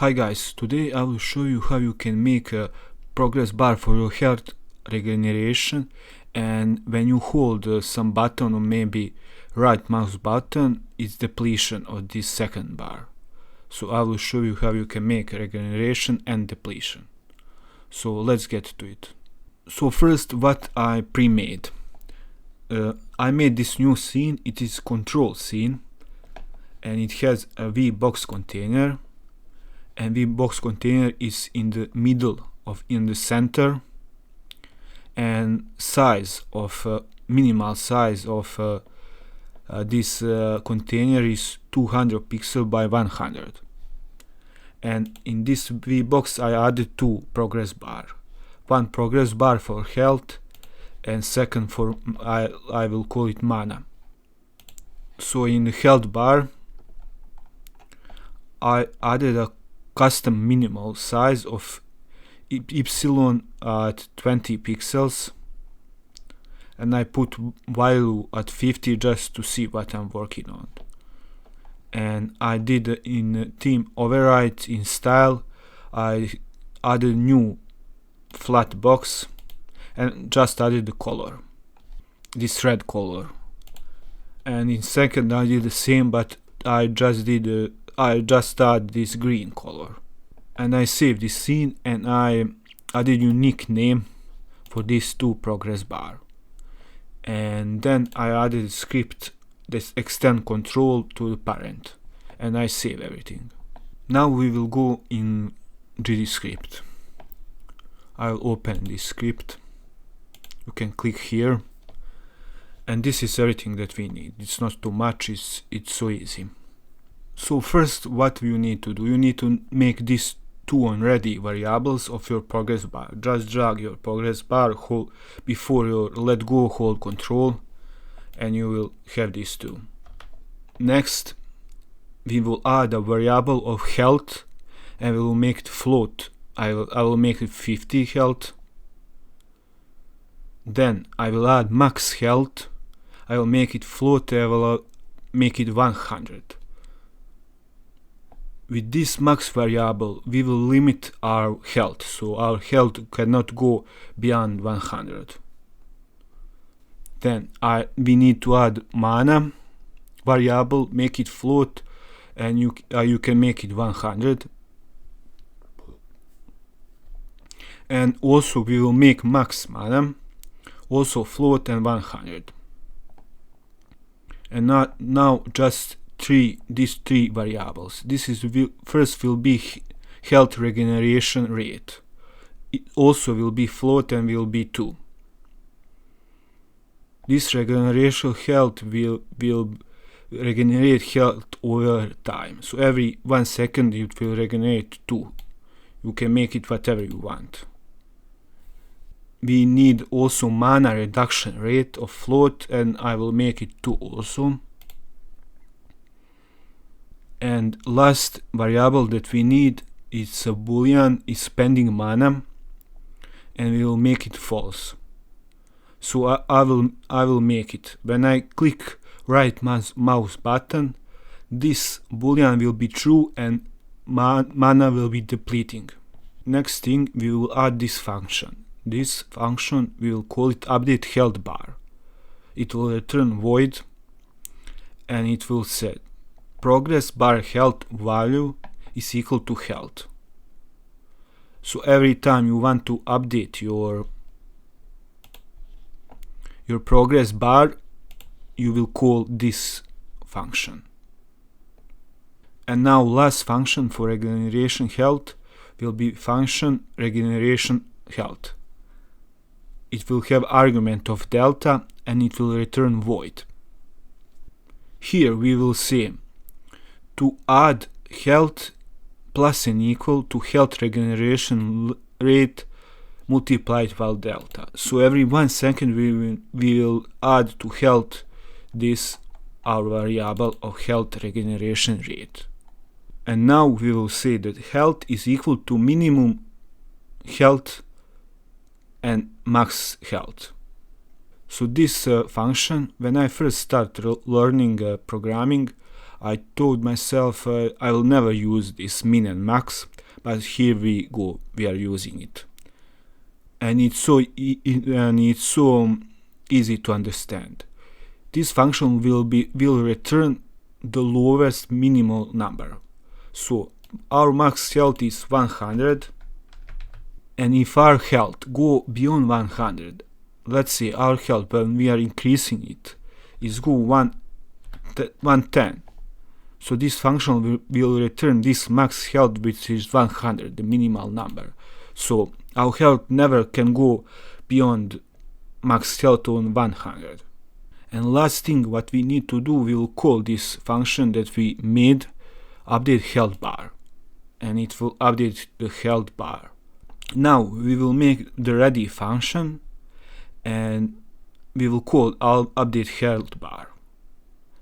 Hi guys, today I will show you how you can make a progress bar for your health regeneration, and when you hold some button or maybe right mouse button, it's depletion of this second bar. So I will show you how you can make regeneration and depletion. So let's get to it. So first, what I pre-made. I made this new scene. It is control scene and it has a VBox container. And VBox container is in the middle in the center, and size of minimal size of this container is 200 pixel by 100. And in this VBox I added two progress bar, one progress bar for health and second for I will call it mana. So in the health bar I added a custom minimal size of epsilon at 20 pixels, and I put value at 50 just to see what I'm working on. And I did in theme override in style, I added new flat box and just added the color, this red color. And in second I did the same, but I just add this green color. And I saved this scene and I added unique name for these two progress bar. And then I added a script that extend control to the parent, and I save everything. Now we will go in GDscript. I'll open this script. You can click here, and this is everything that we need. It's not too much, it's so easy. So first, what you need to do, you need to make these two onReady variables of your progress bar. Just drag your progress bar before your let go, hold control, and you will have these two. Next, we will add a variable of health and we will make it float. I will make it 50 health. Then I will add max health. I will make it float. I will make it 100. With this max variable, we will limit our health, so our health cannot go beyond 100. Then we need to add mana variable, make it float, and you can make it 100. And also we will make max mana, also float and 100. And now just these three variables. This is first will be health regeneration rate. It also will be float and will be 2. This regeneration health will regenerate health over time. So every 1 second it will regenerate 2. You can make it whatever you want. We need also mana reduction rate of float, and I will make it 2 also. And last variable that we need is a boolean, is spending mana, and we will make it false. So I will make it. When I click right mouse button, this boolean will be true and mana will be depleting. Next thing, we will add this function. This function we will call it update health bar. It will return void and it will set progress bar health value is equal to health. So every time you want to update your progress bar, you will call this function. And now last function for regeneration health will be function regeneration health. It will have argument of delta and it will return void. Here we will see to add health plus and equal to health regeneration rate multiplied by delta. So every 1 second we will add to health this our variable of health regeneration rate. And now we will say that health is equal to minimum health and max health. So this function, when I first start learning programming, I told myself I will never use this min and max, but here we go, we are using it. And it's so easy to understand. This function will return the lowest minimal number. So our max health is 100, and if our health go beyond 100, let's say our health when we are increasing it is go 110. So this function will return this max health, which is 100, the minimal number. So our health never can go beyond max health on 100. And last thing what we need to do, we will call this function that we made update health bar, and it will update the health bar. Now we will make the ready function, and we will call update health bar.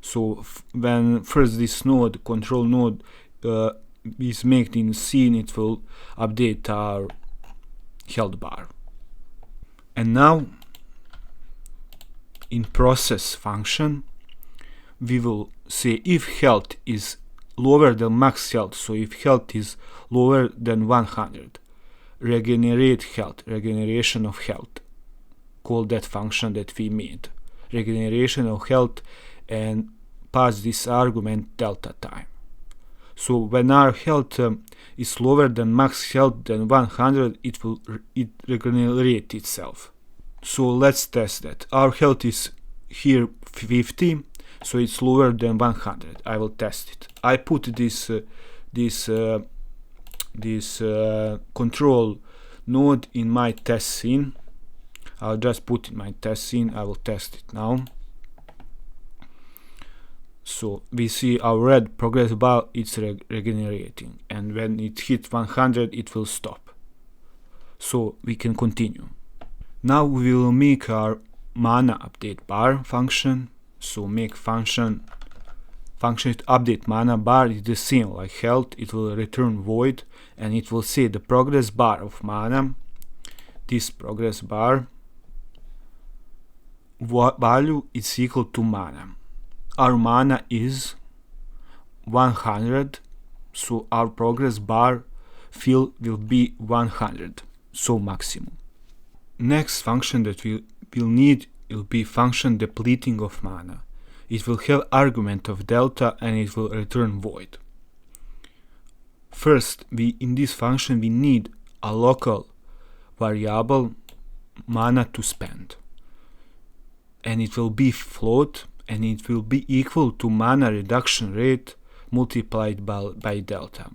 So when first this node, control node, is made in scene, it will update our health bar. And now in process function, we will say if health is lower than max health, so if health is lower than 100, regenerate health, regeneration of health. Call that function that we made, regeneration of health, and pass this argument delta time. So when our health is lower than max health than 100, it regenerate itself. So let's test that. Our health is here 50, so it's lower than 100. I will test it. I put this control node in my test scene. I'll just put in my test scene. I will test it now. So we see our red progress bar, it's regenerating, and when it hits 100 it will stop. So we can continue. Now we will make our mana update bar function. So make function update mana bar is the same like health. It will return void, and it will say the progress bar of mana. This progress bar value is equal to mana. Our mana is 100, so our progress bar fill will be 100, so maximum. Next function that we will need will be function depleting of mana. It will have argument of delta, and it will return void. First, in this function we need a local variable mana to spend, and it will be float, and it will be equal to mana reduction rate multiplied by delta.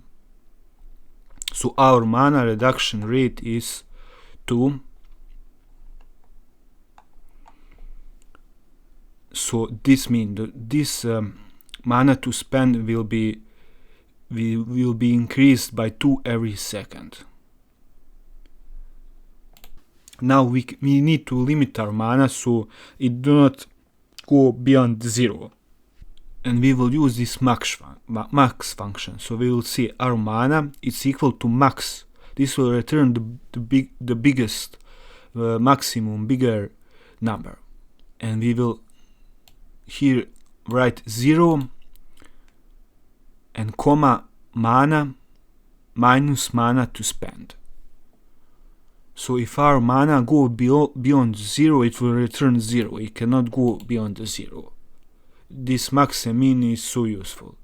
So our mana reduction rate is 2. So this means that this mana to spend will be increased by 2 every second. Now we need to limit our mana so it do not go beyond 0, and we will use this max function. So we will say our mana is equal to max. This will return the biggest maximum bigger number, and we will here write 0 and comma mana minus mana to spend. So if our mana go beyond 0, it will return 0. It cannot go beyond 0. This max and min is so useful.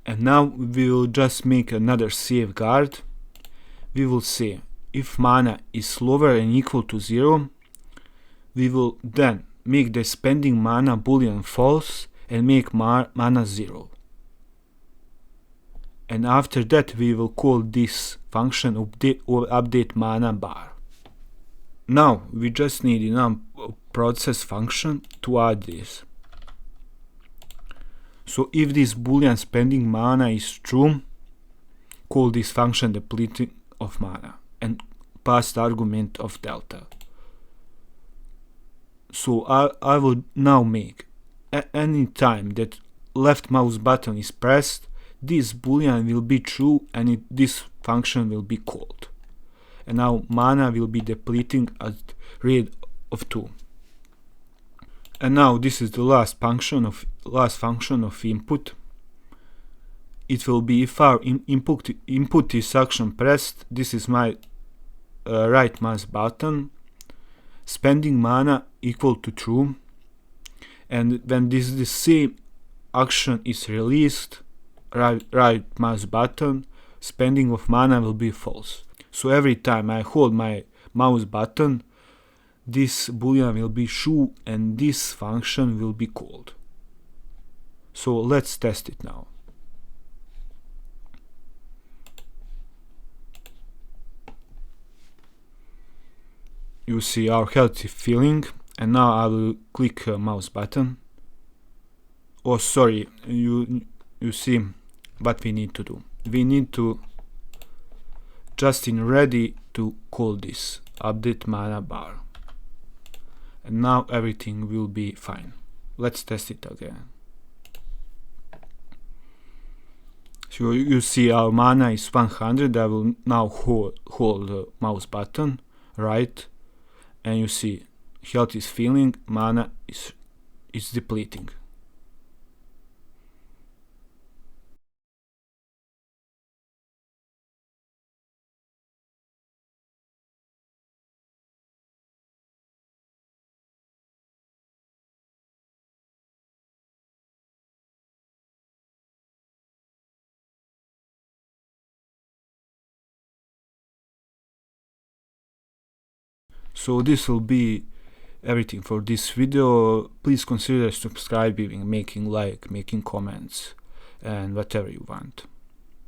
And now we will just make another safeguard. We will say if mana is lower and equal to 0, we will then make the spending mana boolean false and make mana 0. And after that we will call this function update mana bar. Now we just need enough process function to add this. So if this boolean spending mana is true, call this function depleting of mana and pass the argument of delta. So I will now make any time that left mouse button is pressed, this boolean will be true, and this function will be called. And now mana will be depleting at rate of 2. And now this is the last function of last function of input. It will be if our input is action pressed. This is my right mouse button. Spending mana equal to true, and when the same action is released, right mouse button, spending of mana will be false. So every time I hold my mouse button, this boolean will be true and this function will be called. So let's test it now. You see our health is filling, and now I will click mouse button. Oh, sorry, you see what we need to do. We need to just in ready to call this update mana bar, and now everything will be fine. Let's test it again. So you see our mana is 100. I will now hold the mouse button right, and you see health is filling, mana is depleting. So this will be everything for this video. Please consider subscribing, making like, making comments, and whatever you want.